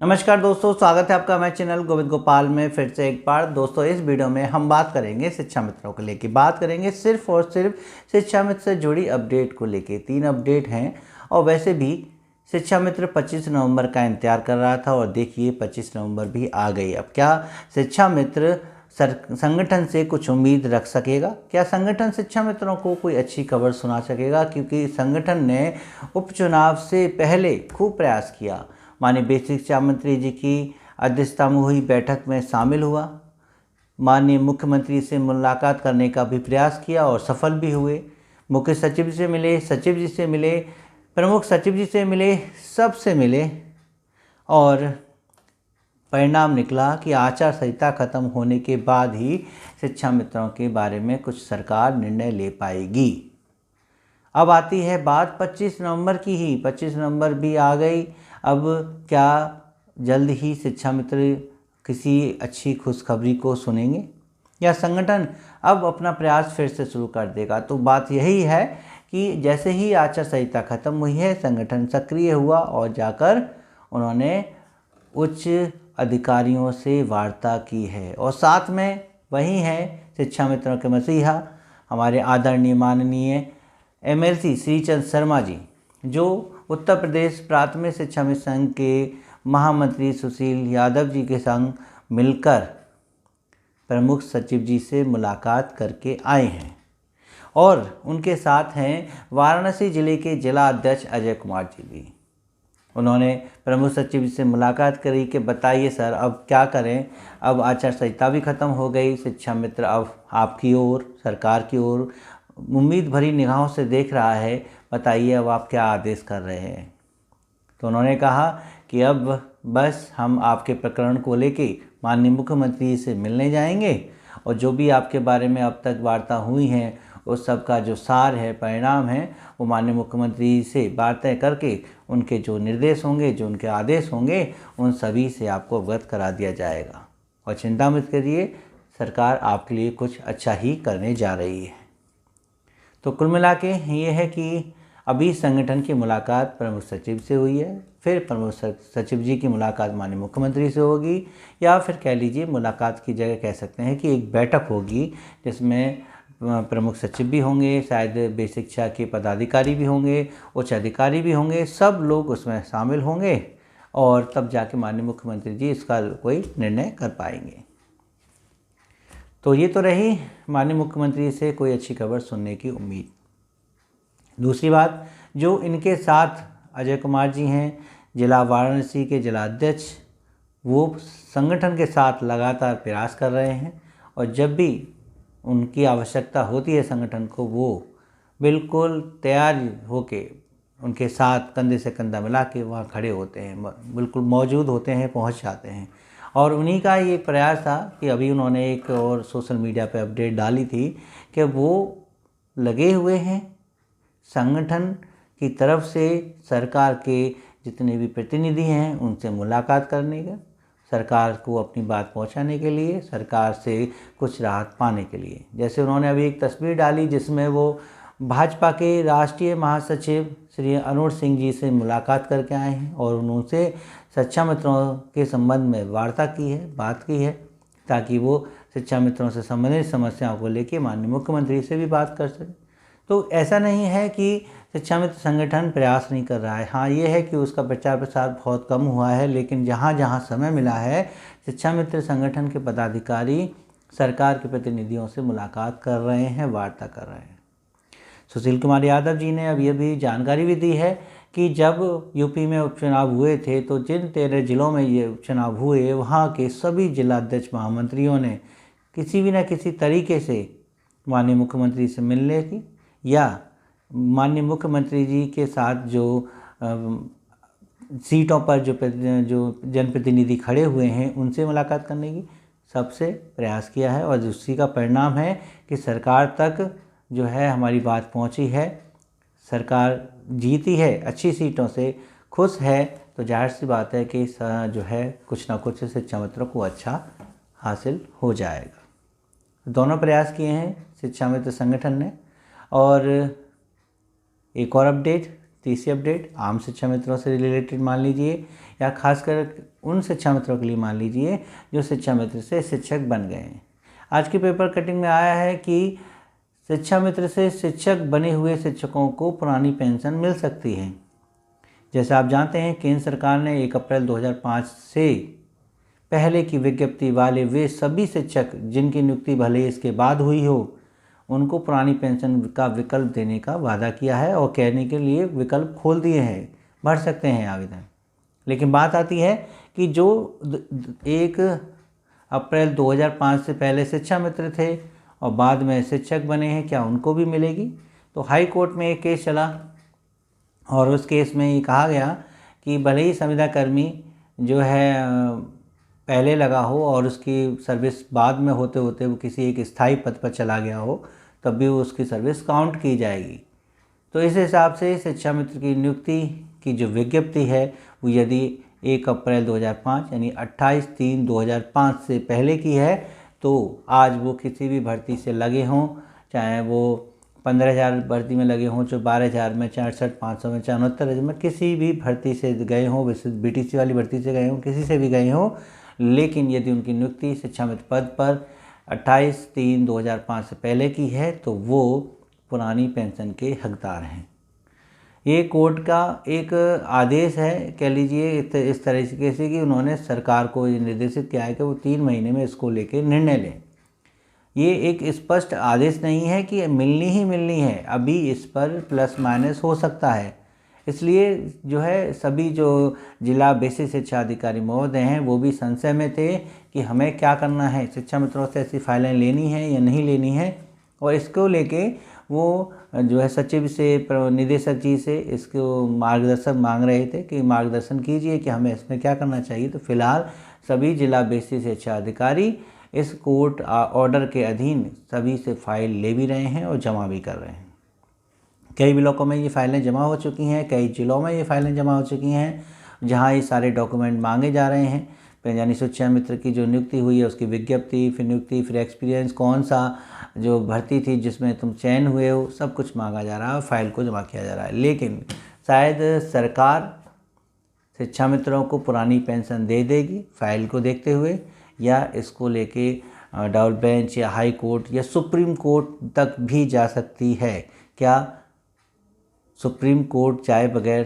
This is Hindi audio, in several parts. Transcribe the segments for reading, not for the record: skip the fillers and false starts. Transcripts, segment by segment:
नमस्कार दोस्तों, स्वागत है आपका हमारे चैनल गोविंद गोपाल में फिर से एक बार। दोस्तों, इस वीडियो में हम बात करेंगे शिक्षा मित्रों को लेके। बात करेंगे सिर्फ और सिर्फ शिक्षा मित्र से जुड़ी अपडेट को लेके। 3 अपडेट हैं और वैसे भी शिक्षा मित्र 25 नवंबर का इंतजार कर रहा था और देखिए 25 नवंबर भी आ गई। अब क्या शिक्षा मित्र संगठन से कुछ उम्मीद रख सकेगा? क्या संगठन शिक्षा मित्रों को कोई अच्छी खबर सुना सकेगा? क्योंकि संगठन ने उपचुनाव से पहले खूब प्रयास किया। माननीय बेसिक शिक्षा मंत्री जी की अध्यक्षता में हुई बैठक में शामिल हुआ, माननीय मुख्यमंत्री से मुलाकात करने का भी प्रयास किया और सफल भी हुए। मुख्य सचिव से मिले, सचिव जी से मिले, प्रमुख सचिव जी से मिले, सबसे मिले और परिणाम निकला कि आचार संहिता खत्म होने के बाद ही शिक्षा मित्रों के बारे में कुछ सरकार निर्णय ले पाएगी। अब आती है बात 25 नवंबर की ही। 25 नवंबर भी आ गई। अब क्या जल्द ही शिक्षा मित्र किसी अच्छी खुशखबरी को सुनेंगे या संगठन अब अपना प्रयास फिर से शुरू कर देगा? तो बात यही है कि जैसे ही आचार संहिता खत्म हुई है, संगठन सक्रिय हुआ और जाकर उन्होंने उच्च अधिकारियों से वार्ता की है और साथ में वही हैं शिक्षा मित्रों के मसीहा, हमारे आदरणीय माननीय MLC श्रीचंद शर्मा जी, जो उत्तर प्रदेश प्राथमिक शिक्षा मित्र संघ के महामंत्री सुशील यादव जी के संग मिलकर प्रमुख सचिव जी से मुलाकात करके आए हैं और उनके साथ हैं वाराणसी जिले के जिला अध्यक्ष अजय कुमार जी भी। उन्होंने प्रमुख सचिव से मुलाकात करी कि बताइए सर, अब क्या करें? अब आचार संहिता भी खत्म हो गई, शिक्षा मित्र अब आपकी ओर, सरकार की ओर उम्मीद भरी निगाहों से देख रहा है, बताइए अब आप क्या आदेश कर रहे हैं? तो उन्होंने कहा कि अब बस हम आपके प्रकरण को लेके माननीय मुख्यमंत्री से मिलने जाएंगे और जो भी आपके बारे में अब तक वार्ता हुई हैं उस सब का जो सार है, परिणाम है, वो माननीय मुख्यमंत्री से बातें करके उनके जो निर्देश होंगे, जो उनके आदेश होंगे, उन सभी से आपको अवगत करा दिया जाएगा। और चिंता मत करिए, सरकार आपके लिए कुछ अच्छा ही करने जा रही है। तो कुल मिला के ये है कि अभी संगठन की मुलाकात प्रमुख सचिव से हुई है, फिर प्रमुख सचिव जी की मुलाकात माननीय मुख्यमंत्री से होगी, या फिर कह लीजिए मुलाकात की जगह कह सकते हैं कि एक बैठक होगी जिसमें प्रमुख सचिव भी होंगे, शायद बेसिक शिक्षा के पदाधिकारी भी होंगे, उच्च अधिकारी भी होंगे, सब लोग उसमें शामिल होंगे और तब जाके माननीय मुख्यमंत्री जी इसका कोई निर्णय कर पाएंगे। तो ये तो रही माननीय मुख्यमंत्री से कोई अच्छी खबर सुनने की उम्मीद। दूसरी बात, जो इनके साथ अजय कुमार जी हैं, जिला वाराणसी के जिला अध्यक्ष, वो संगठन के साथ लगातार प्रयास कर रहे हैं और जब भी उनकी आवश्यकता होती है संगठन को, वो बिल्कुल तैयार होके उनके साथ कंधे से कंधा मिला के वहाँ खड़े होते हैं, बिल्कुल मौजूद होते हैं, पहुँच जाते हैं। और उन्हीं का ये प्रयास था कि अभी उन्होंने एक और सोशल मीडिया पे अपडेट डाली थी कि वो लगे हुए हैं संगठन की तरफ से सरकार के जितने भी प्रतिनिधि हैं उनसे मुलाकात करने का, सरकार को अपनी बात पहुंचाने के लिए, सरकार से कुछ राहत पाने के लिए। जैसे उन्होंने अभी एक तस्वीर डाली जिसमें वो भाजपा के राष्ट्रीय महासचिव श्री अरुण सिंह जी से मुलाकात करके आए हैं और उनसे शिक्षा मित्रों के संबंध में वार्ता की है, बात की है, ताकि वो शिक्षा मित्रों से संबंधित समस्याओं को लेकर माननीय मुख्यमंत्री से भी बात कर सकें। तो ऐसा नहीं है कि शिक्षा मित्र संगठन प्रयास नहीं कर रहा है। हाँ, ये है कि उसका प्रचार प्रसार बहुत कम हुआ है, लेकिन जहाँ जहाँ समय मिला है शिक्षा मित्र संगठन के पदाधिकारी सरकार के प्रतिनिधियों से मुलाकात कर रहे हैं, वार्ता कर रहे हैं। सुशील कुमार यादव जी ने अब ये भी जानकारी भी दी है कि जब यूपी में उपचुनाव हुए थे तो जिन 13 जिलों में ये उपचुनाव हुए, वहाँ के सभी जिलाध्यक्ष महामंत्रियों ने किसी भी न किसी तरीके से माननीय मुख्यमंत्री से मिलने की या माननीय मुख्यमंत्री जी के साथ जो सीटों पर जो जनप्रतिनिधि खड़े हुए हैं उनसे मुलाकात करने की सबसे प्रयास किया है और उसी का परिणाम है कि सरकार तक जो है हमारी बात पहुंची है, सरकार जीती है, अच्छी सीटों से खुश है। तो जाहिर सी बात है कि जो है कुछ ना कुछ शिक्षा मित्रों को अच्छा हासिल हो जाएगा। दोनों प्रयास किए हैं शिक्षा मित्र संगठन ने। और एक और अपडेट तीसरी अपडेट आम शिक्षा मित्रों से रिलेटेड मान लीजिए, या खासकर उन शिक्षा मित्रों के लिए मान लीजिए जो शिक्षा मित्र से शिक्षक बन गए हैं। आज की पेपर कटिंग में आया है कि शिक्षा मित्र से शिक्षक बने हुए शिक्षकों को पुरानी पेंशन मिल सकती है। जैसे आप जानते हैं, केंद्र सरकार ने 1 अप्रैल 2005 से पहले की विज्ञप्ति वाले वे सभी शिक्षक जिनकी नियुक्ति भले इसके बाद हुई हो, उनको पुरानी पेंशन का विकल्प देने का वादा किया है और कहने के लिए विकल्प खोल दिए हैं, भर सकते हैं आवेदन। लेकिन बात आती है कि जो 1 अप्रैल 2005 से पहले शिक्षा मित्र थे और बाद में शिक्षक बने हैं, क्या उनको भी मिलेगी? तो हाई कोर्ट में एक केस चला और उस केस में ये कहा गया कि भले ही संविदा कर्मी जो है पहले लगा हो और उसकी सर्विस बाद में होते होते वो किसी एक स्थायी पद पर चला गया हो, तब भी उसकी सर्विस काउंट की जाएगी। तो इस हिसाब से शिक्षा मित्र की नियुक्ति की जो विज्ञप्ति है वो यदि 1 अप्रैल 2005 यानी 28/3/2005 से पहले की है, तो आज वो किसी भी भर्ती से लगे हों, चाहे वो 15,000 भर्ती में लगे हों, चाहे 12,000 में, 64,500 में, 69,000 में, किसी भी भर्ती से गए हों, वैसे बीटीसी वाली भर्ती से गए हों, किसी से भी गए हों, लेकिन यदि उनकी नियुक्ति शिक्षा मित्र पद पर 28/3/2005 से पहले की है तो वो पुरानी पेंशन के हकदार हैं। ये कोर्ट का एक आदेश है, कह लीजिए इस तरीके से कि उन्होंने सरकार को ये निर्देशित किया है कि वो 3 महीने में इसको लेके निर्णय लें। ये एक स्पष्ट आदेश नहीं है कि मिलनी ही मिलनी है, अभी इस पर प्लस माइनस हो सकता है। इसलिए जो है सभी जो जिला बेसिक शिक्षा अधिकारी महोदय हैं वो भी संशय में थे कि हमें क्या करना है, शिक्षा मित्रों से ऐसी फाइलें लेनी है या नहीं लेनी है, और इसको लेके वो जो है सचिव से, निदेशक जी से इसको मार्गदर्शन मांग रहे थे कि मार्गदर्शन कीजिए कि हमें इसमें क्या करना चाहिए। तो फिलहाल सभी जिला बेसिक शिक्षा अधिकारी इस कोर्ट ऑर्डर के अधीन सभी से फाइल ले भी रहे हैं और जमा भी कर रहे हैं। कई ब्लॉकों में ये फाइलें जमा हो चुकी हैं, कई जिलों में ये फाइलें जमा हो चुकी हैं जहां ये सारे डॉक्यूमेंट मांगे जा रहे हैं। यानी शिक्षा मित्र की जो नियुक्ति हुई है उसकी विज्ञप्ति, फिर नियुक्ति, फिर एक्सपीरियंस, कौन सा जो भर्ती थी जिसमें तुम चयन हुए हो, सब कुछ मांगा जा रहा है और फाइल को जमा किया जा रहा है। लेकिन शायद सरकार शिक्षा मित्रों को पुरानी पेंशन दे देगी फाइल को देखते हुए, या इसको लेके डबल बेंच या हाई कोर्ट या सुप्रीम कोर्ट तक भी जा सकती है। क्या सुप्रीम कोर्ट जाए बगैर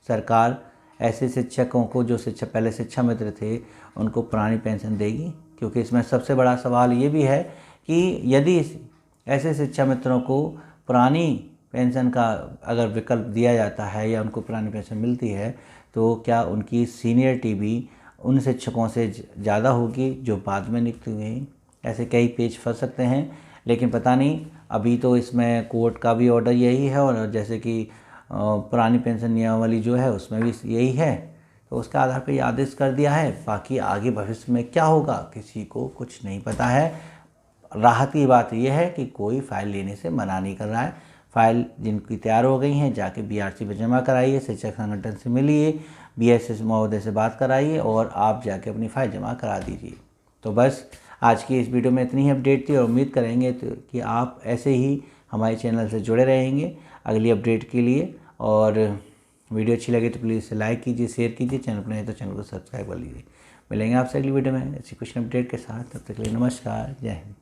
सरकार ऐसे शिक्षकों को जो पहले शिक्षा मित्र थे उनको पुरानी पेंशन देगी? क्योंकि इसमें सबसे बड़ा सवाल ये भी है कि यदि ऐसे शिक्षा मित्रों को पुरानी पेंशन का अगर विकल्प दिया जाता है या उनको पुरानी पेंशन मिलती है, तो क्या उनकी सीनियरिटी भी उन शिक्षकों से ज़्यादा होगी जो बाद में नियुक्त हुए हैं? ऐसे कई पेच फंस सकते हैं, लेकिन पता नहीं। अभी तो इसमें कोर्ट का भी ऑर्डर यही है और जैसे कि पुरानी पेंशन नियमावली जो है उसमें भी यही है, तो उसके आधार पर ये आदेश कर दिया है। बाकी आगे भविष्य में क्या होगा किसी को कुछ नहीं पता है। राहत की बात यह है कि कोई फाइल लेने से मना नहीं कर रहा है। फाइल जिनकी तैयार हो गई हैं जाके बीआरसी में जमा कराइए, शिक्षक संगठन से मिलिए, बीएसएस महोदय से बात कराइए और आप जाके अपनी फाइल जमा करा दीजिए। तो बस आज की इस वीडियो में इतनी ही अपडेट थी और उम्मीद करेंगे कि आप ऐसे ही हमारे चैनल से जुड़े रहेंगे अगली अपडेट के लिए। और वीडियो अच्छी लगे तो प्लीज़ लाइक कीजिए, शेयर कीजिए, चैनल पर नहीं तो चैनल को सब्सक्राइब कर लीजिए। मिलेंगे आपसे अगली वीडियो में ऐसी कुछ अपडेट के साथ। तब तक के लिए नमस्कार, जय हिंद।